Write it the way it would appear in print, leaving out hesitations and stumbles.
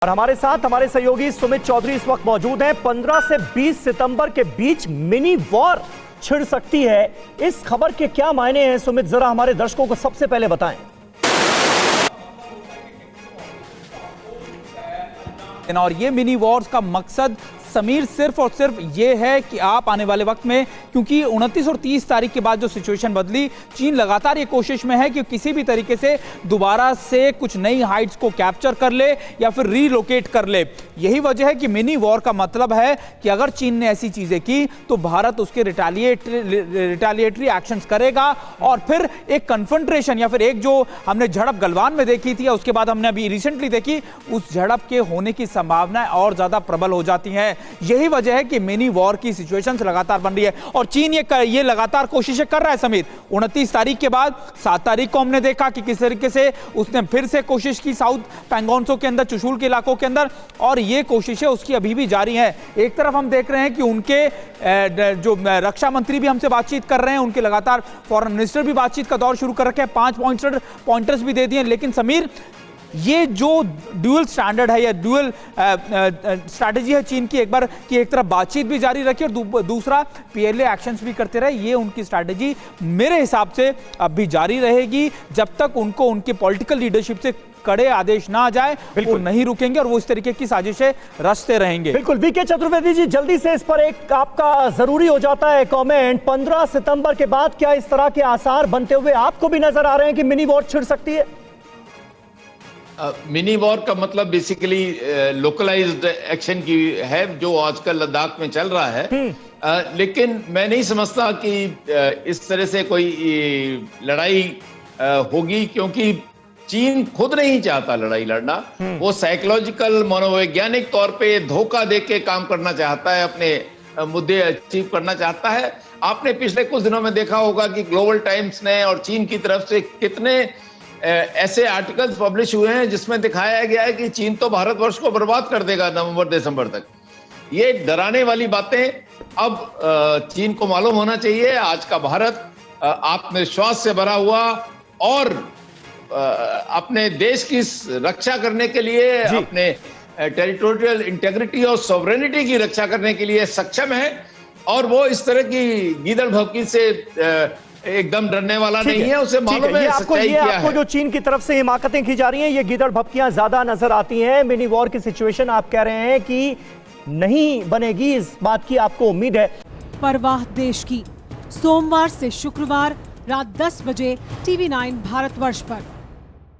और हमारे साथ हमारे सहयोगी सुमित चौधरी इस वक्त मौजूद हैं। 15 से 20 सितंबर के बीच मिनी वॉर छिड़ सकती है। इस खबर के क्या मायने हैं सुमित, जरा हमारे दर्शकों को सबसे पहले बताएं। और ये मिनी वॉर्स का मकसद समीर सिर्फ और सिर्फ ये है कि आप आने वाले वक्त में, क्योंकि 29 और 30 तारीख के बाद जो सिचुएशन बदली, चीन लगातार ये कोशिश में है कि किसी भी तरीके से दोबारा से कुछ नई हाइट्स को कैप्चर कर ले या फिर रीलोकेट कर ले। यही वजह है कि मिनी वॉर का मतलब है कि अगर चीन ने ऐसी चीजें की तो भारत उसके रिटालिएटरी एक्शंस करेगा और फिर एक कन्फ्रंट्रेशन या फिर एक जो हमने झड़प गलवान में देखी थी या उसके बाद हमने अभी रिसेंटली देखी, उस झड़प के होने की संभावनाएं और ज्यादा प्रबल हो जाती हैं। यही वजह है कि मिनी वॉर की सिचुएशंस लगातार बन रही है और चीन ये लगातार कोशिशें कर रहा है। समीर, 29 तारीख के बाद 7 तारीख को हमने देखा कि किस तरीके से उसने फिर से कोशिश की साउथ पैंगोंगत्सो के अंदर, चुशुल के इलाकों के अंदर, और ये कोशिशें उसकी अभी भी जारी हैं। एक तरफ हम देख रहे हैं कि उनके जो रक्षा मंत्री भी हमसे बातचीत कर रहे हैं, उनके लगातार फॉरेन मिनिस्टर भी बातचीत का दौर शुरू कर रखे हैं, 5 पॉइंटर्स भी दे दिए। लेकिन समीर, ये जो ड्यूअल स्टैंडर्ड है या ड्यूअल स्ट्रैटेजी है चीन की, एक बार कि एक तरफ बातचीत भी जारी रखी और दूसरा पीएलए एक्शंस भी करते रहे, ये उनकी स्ट्रैटेजी मेरे हिसाब से अब भी जारी रहेगी जब तक उनको उनके पॉलिटिकल लीडरशिप से कड़े आदेश ना आ जाए। वो नहीं रुकेंगे और वो इस तरीके की साजिशें रचते रहेंगे। बिल्कुल। वीके चतुर्वेदी जी, जल्दी से इस पर एक आपका जरूरी हो जाता है कमेंट। 15 सितंबर के बाद क्या इस तरह के आसार बनते हुए आपको भी नजर आ रहे हैं कि मिनी वॉर छिड़ सकती है? मिनी वॉर का मतलब बेसिकली लोकलाइज्ड एक्शन की है, जो आजकल लद्दाख में चल रहा है। लेकिन मैं नहीं समझता कि इस तरह से कोई लड़ाई होगी, क्योंकि चीन खुद नहीं चाहता लड़ाई लड़ना। वो साइकोलॉजिकल, मनोवैज्ञानिक तौर पे धोखा दे के काम करना चाहता है, अपने मुद्दे अचीव करना चाहता है। आपने पिछले कुछ दिनों में देखा होगा कि ग्लोबल टाइम्स ने और चीन की तरफ से कितने ऐसे आर्टिकल्स पब्लिश हुए हैं जिसमें दिखाया गया है कि चीन तो भारतवर्ष को बर्बाद कर देगा नवंबर दिसंबर तक। ये डराने वाली बातें अब चीन को मालूम होना चाहिए। आज का भारत आत्मविश्वास से भरा हुआ और अपने देश की रक्षा करने के लिए, अपने टेरिटोरियल इंटेग्रिटी और सॉवरेनिटी की रक्षा करने के लिए सक्षम है, और वो इस तरह की गीदड़ भभकी से एकदम डरने वाला नहीं है। उसे मालूम है सच्चाई क्या है। आपको जो चीन की तरफ से हिमाकतें की जा रही हैं, ये गीदड़ भभकियां ज्यादा नजर आती हैं। मिनी वॉर की सिचुएशन आप कह रहे हैं कि नहीं बनेगी, इस बात की आपको उम्मीद है? परवाह देश की, सोमवार से शुक्रवार रात 10 बजे TV9 भारतवर्ष पर।